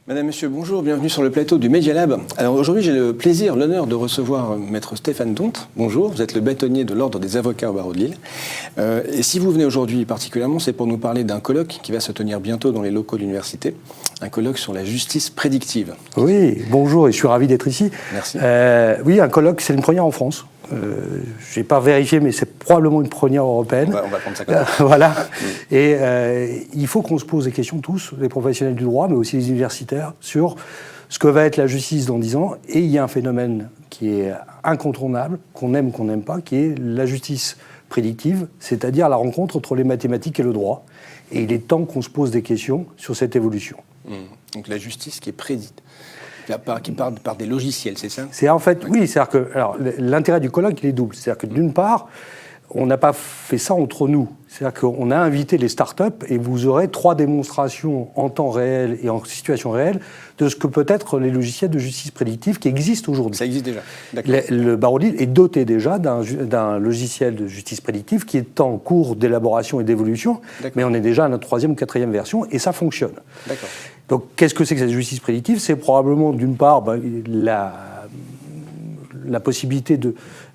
Madame, Monsieur, bonjour, bienvenue sur le plateau du Media Lab. Alors aujourd'hui, j'ai le plaisir, l'honneur de recevoir Maître Stéphane Donte. Bonjour, vous êtes le bâtonnier de l'Ordre des avocats au barreau de Lille. Et si vous venez aujourd'hui particulièrement, c'est pour nous parler d'un colloque qui va se tenir bientôt dans les locaux de l'université, un colloque sur la justice prédictive. Oui, bonjour et je suis ravi d'être ici. Merci. Oui, un colloque, c'est une première en France. Je n'ai pas vérifié, mais c'est probablement une première européenne. On va prendre ça comme ça. Voilà. Et il faut qu'on se pose des questions tous, les professionnels du droit, mais aussi les universitaires, sur ce que va être la justice dans 10 ans. Et il y a un phénomène qui est incontournable, qu'on aime ou qu'on n'aime pas, qui est la justice prédictive, c'est-à-dire la rencontre entre les mathématiques et le droit. Et il est temps qu'on se pose des questions sur cette évolution. Donc la justice qui est prédite. Qui part par des logiciels, c'est ça? C'est en fait, oui, c'est-à-dire que alors, l'intérêt du colloque, il est double. C'est-à-dire que d'une part, on n'a pas fait ça entre nous. C'est-à-dire qu'on a invité les startups et vous aurez 3 démonstrations en temps réel et en situation réelle de ce que peut être les logiciels de justice prédictive qui existent aujourd'hui. Ça existe déjà. Le barreau de Lille est doté déjà d'un logiciel de justice prédictive qui est en cours d'élaboration et d'évolution, mais on est déjà à notre 3e ou 4e version et ça fonctionne. D'accord. Donc, qu'est-ce que c'est que cette justice prédictive? C'est probablement, d'une part, la possibilité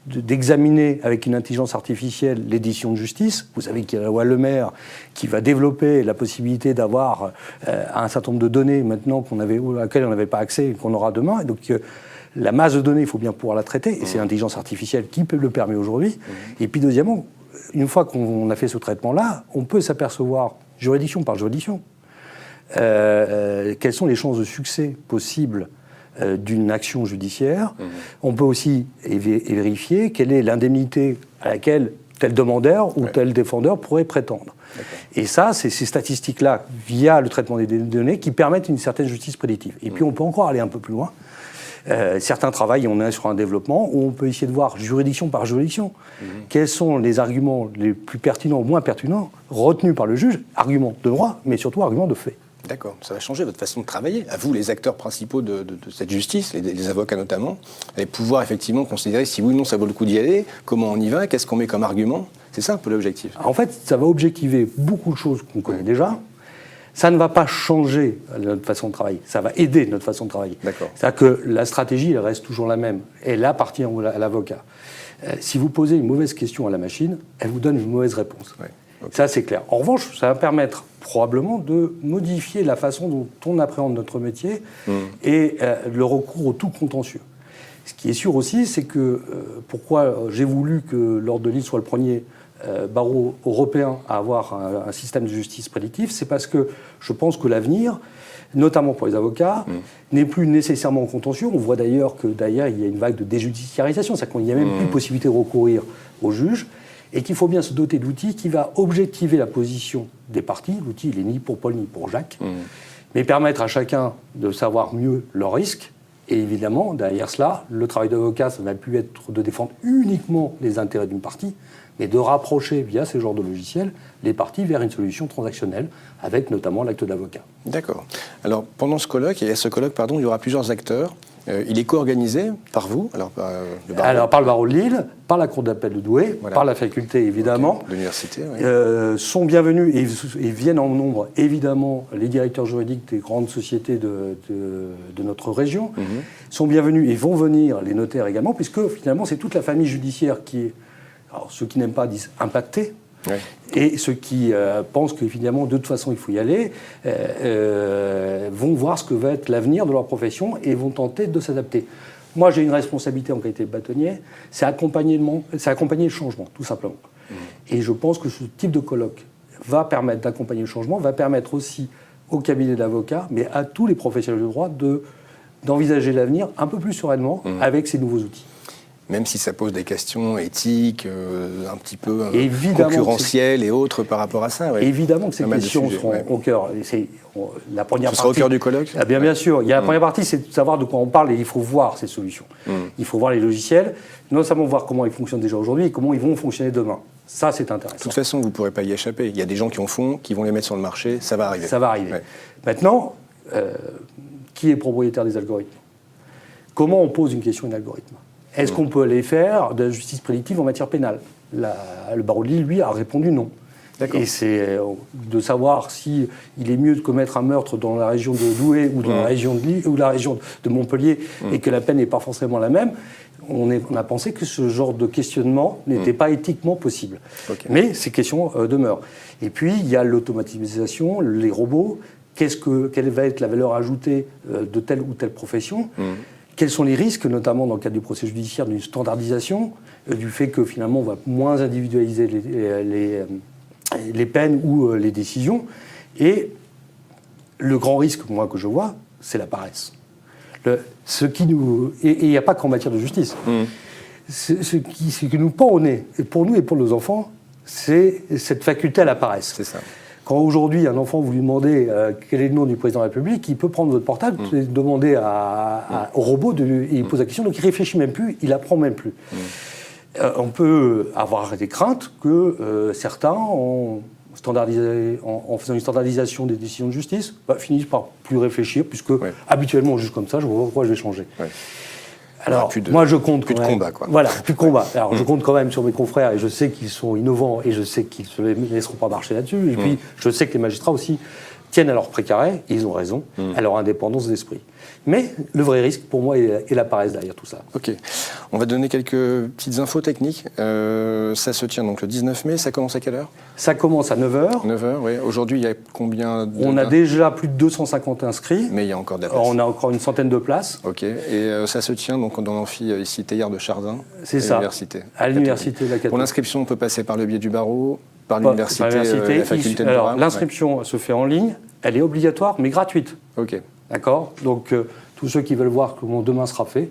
d'examiner avec une intelligence artificielle l'édition de justice. Vous savez qu'il y a la loi Le Maire qui va développer la possibilité d'avoir un certain nombre de données maintenant à laquelle on n'avait pas accès et qu'on aura demain. Et donc, la masse de données, il faut bien pouvoir la traiter, et c'est l'intelligence artificielle qui le permet aujourd'hui. Et puis, deuxièmement, une fois qu'on a fait ce traitement-là, on peut s'apercevoir, juridiction par juridiction, quelles sont les chances de succès possibles d'une action judiciaire. On peut aussi vérifier quelle est l'indemnité à laquelle tel demandeur ou tel défendeur pourrait prétendre. Et ça, c'est ces statistiques-là, via le traitement des données, qui permettent une certaine justice prédictive. Et puis on peut encore aller un peu plus loin. Certains travaillent, on est sur un développement où on peut essayer de voir juridiction par juridiction quels sont les arguments les plus pertinents ou moins pertinents retenus par le juge, arguments de droit, mais surtout arguments de fait. D'accord, ça va changer votre façon de travailler. À vous, les acteurs principaux de cette justice, les avocats notamment, allez pouvoir effectivement considérer si oui ou non ça vaut le coup d'y aller, comment on y va, qu'est-ce qu'on met comme argument. C'est ça un peu l'objectif. En fait, ça va objectiver beaucoup de choses qu'on connaît déjà. Ça ne va pas changer notre façon de travailler, ça va aider notre façon de travailler. C'est-à-dire que la stratégie, elle reste toujours la même. Elle appartient à l'avocat. Si vous posez une mauvaise question à la machine, elle vous donne une mauvaise réponse. Ça, c'est clair. En revanche, ça va permettre probablement de modifier la façon dont on appréhende notre métier et le recours au tout contentieux. Ce qui est sûr aussi, c'est que pourquoi j'ai voulu que l'Ordre de Lille soit le premier barreau européen à avoir un système de justice prédictive, c'est parce que je pense que l'avenir, notamment pour les avocats, n'est plus nécessairement contentieux. On voit d'ailleurs qu'il y a une vague de déjudiciarisation, c'est-à-dire qu'il n'y a même plus possibilité de recourir aux juges, et qu'il faut bien se doter d'outils qui va objectiver la position des parties. L'outil, il n'est ni pour Paul ni pour Jacques, mais permettre à chacun de savoir mieux leurs risques. Et évidemment, derrière cela, le travail d'avocat, ça ne va plus être de défendre uniquement les intérêts d'une partie, mais de rapprocher, via ces genres de logiciels, les parties vers une solution transactionnelle, avec notamment l'acte d'avocat. D'accord. Alors, pendant ce colloque, il y aura plusieurs acteurs. Il est co-organisé par vous, par le barreau de Lille, par la Cour d'appel de Douai, par la faculté évidemment. De l'université, sont bienvenus et viennent en nombre évidemment les directeurs juridiques des grandes sociétés de notre région. Sont bienvenus et vont venir les notaires également, puisque finalement c'est toute la famille judiciaire qui est, alors ceux qui n'aiment pas disent impactés. Et ceux qui pensent qu'évidemment, de toute façon, il faut y aller, vont voir ce que va être l'avenir de leur profession et vont tenter de s'adapter. Moi, j'ai une responsabilité en qualité de bâtonnier, c'est accompagner le changement, tout simplement. Et je pense que ce type de colloque va permettre d'accompagner le changement, va permettre aussi au cabinet d'avocats, mais à tous les professionnels de droit, d'envisager l'avenir un peu plus sereinement avec ces nouveaux outils. Même si ça pose des questions éthiques, un petit peu concurrentielles et autres par rapport à ça. Évidemment que ces questions seront au cœur. La première Ce sera au cœur du colloque. Bien sûr. Il y a la première partie, c'est de savoir de quoi on parle et il faut voir ces solutions. Il faut voir les logiciels, non seulement voir comment ils fonctionnent déjà aujourd'hui et comment ils vont fonctionner demain. Ça, c'est intéressant. De toute façon, vous ne pourrez pas y échapper. Il y a des gens qui en font, qui vont les mettre sur le marché. Ça va arriver. Ça va arriver. Maintenant, qui est propriétaire des algorithmes? Comment on pose une question à un algorithme? Est-ce qu'on peut aller faire de la justice prédictive en matière pénale? Le barreau de Lille, lui, a répondu non. Et c'est de savoir si il est mieux de commettre un meurtre dans la région de Douai ou dans la région de Lille, ou la région de Montpellier, et que la peine n'est pas forcément la même. On a pensé que ce genre de questionnement n'était pas éthiquement possible. Mais ces questions demeurent. Et puis, il y a l'automatisation, les robots. Quelle va être la valeur ajoutée de telle ou telle profession? Quels sont les risques, notamment dans le cadre du procès judiciaire, d'une standardisation, du fait que finalement on va moins individualiser les peines ou les décisions? Et le grand risque, moi, que je vois, c'est la paresse. Et il n'y a pas qu'en matière de justice. Ce qui nous pend au nez, et pour nous et pour nos enfants, c'est cette faculté à la paresse. C'est ça. Quand aujourd'hui, un enfant, vous lui demandez quel est le nom du président de la République, il peut prendre votre portable, demander au robot, il pose la question, donc il ne réfléchit même plus, il n'apprend même plus. On peut avoir des craintes que certains, en faisant une standardisation des décisions de justice, finissent par plus réfléchir, puisque habituellement on juge comme ça, je vois pourquoi je vais changer. Alors, moi, je compte plus de combat, quoi. Voilà, plus de combat. Alors, je compte quand même sur mes confrères, et je sais qu'ils sont innovants, et je sais qu'ils ne se laisseront pas marcher là-dessus. Et puis, je sais que les magistrats aussi tiennent à leur précaré, et ils ont raison, à leur indépendance d'esprit. Mais le vrai risque, pour moi, est la paresse derrière tout ça. Ok. On va donner quelques petites infos techniques. Ça se tient donc le 19 mai. Ça commence à quelle heure? Ça commence à 9h. 9h, oui. Aujourd'hui, il y a combien On a déjà plus de 250 inscrits. Mais il y a encore de la place. On a encore une centaine de places. Ok. Et ça se tient donc dans l'amphi ici Teilhard de Chardin. C'est ça. À l'université de la Catholique. Pour l'inscription, on peut passer par le biais du barreau, par l'université, la faculté de droit. Alors, l'inscription se fait en ligne. Elle est obligatoire, mais gratuite. Ok. D'accord. Donc, tous ceux qui veulent voir comment demain sera fait,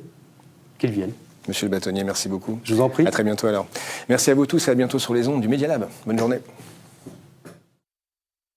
qu'ils viennent. Monsieur le bâtonnier, merci beaucoup. Je vous en prie. À très bientôt alors. Merci à vous tous et à bientôt sur les ondes du Media Lab. Bonne journée.